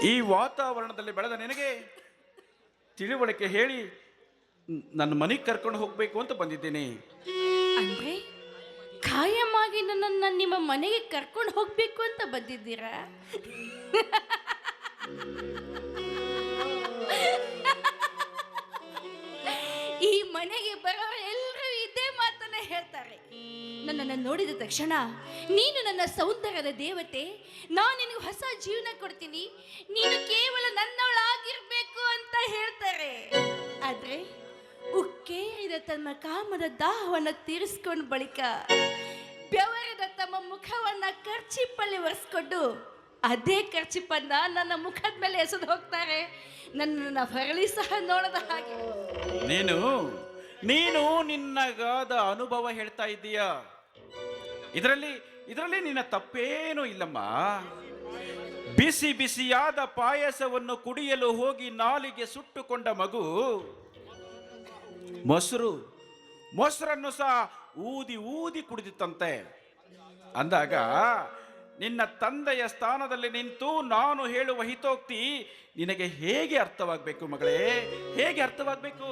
ಈ ವಾತಾವರಣದಲ್ಲಿ ಬೆಳೆದ ನಿನಗೆ ತಿಳಿವಳಿಕೆ ಹೇಳಿ ನನ್ನ ಮನೆಗೆ ಕರ್ಕೊಂಡು ಹೋಗ್ಬೇಕು ಅಂತ ಬಂದಿದ್ದೀನಿ. ಅಂದ್ರೆ ಖಾಯಮಾಗಿ ನನ್ನನ್ನು ನಿಮ್ಮ ಮನೆಗೆ ಕರ್ಕೊಂಡು ಹೋಗ್ಬೇಕು ಅಂತ ಬಂದಿದ್ದೀರಾ? ಈ ಮನೆಗೆ ಬರೋರು ಎಲ್ಲರೂ ಇದೇ ಮಾತನ್ನ ಹೇಳ್ತಾರೆ. ನನ್ನನ್ನು ನೋಡಿದ ತಕ್ಷಣ ನೀನು ನನ್ನ ಸೌಂದರ್ಯದ ದೇವತೆ, ನಾನು ನಿನಗೆ ಹೊಸ ಜೀವನ ಕೊಡ್ತೀನಿ, ನೀನು ಕೇವಲ ನನ್ನವಳಾಗಿರ್ಬೇಕು ಅಂತ ಹೇಳ್ತಾರೆ. ಆದ್ರೆ ಉಕ್ಕೇರಿದ ತಮ್ಮ ಕಾಮದ ದಾಹವನ್ನು ತೀರಿಸ್ಕೊಂಡ ಬಳಿಕ ಬೆವರಿದ ತಮ್ಮ ಮುಖವನ್ನ ಕರ್ಚಿಪ್ಪಲ್ಲಿ ಒರೆಸ್ಕೊಂಡು ಅದೇ ಕರ್ಚಿಪ್ಪನ್ನ ನನ್ನ ಮುಖದ ಮೇಲೆ ಎಸೆದು ಹೋಗ್ತಾರೆ, ನನ್ನನ್ನು ಹೊರಳಿ ಸಹ ನೋಡದ ಹಾಗೆ. ನೀನು ನೀನು ನಿನ್ನಗಾದ ಅನುಭವ ಹೇಳ್ತಾ ಇದ್ದೀಯ. ಇದರಲ್ಲಿ ನಿನ್ನ ತಪ್ಪೇನೂ ಇಲ್ಲಮ್ಮ. ಬಿಸಿ ಬಿಸಿಯಾದ ಪಾಯಸವನ್ನು ಕುಡಿಯಲು ಹೋಗಿ ನಾಲಿಗೆ ಸುಟ್ಟುಕೊಂಡ ಮಗು ಮೊಸರನ್ನು ಸಹ ಊದಿ ಊದಿ ಕುಡಿದಿತ್ತಂತೆ. ಅಂದಾಗ ನಿನ್ನ ತಂದೆಯ ಸ್ಥಾನದಲ್ಲಿ ನಿಂತು ನಾನು ಹೇಳುವ ಹಿತೋಕ್ತಿ ನಿನಗೆ ಹೇಗೆ ಅರ್ಥವಾಗಬೇಕು ಮಗಳೇ, ಹೇಗೆ ಅರ್ಥವಾಗಬೇಕು?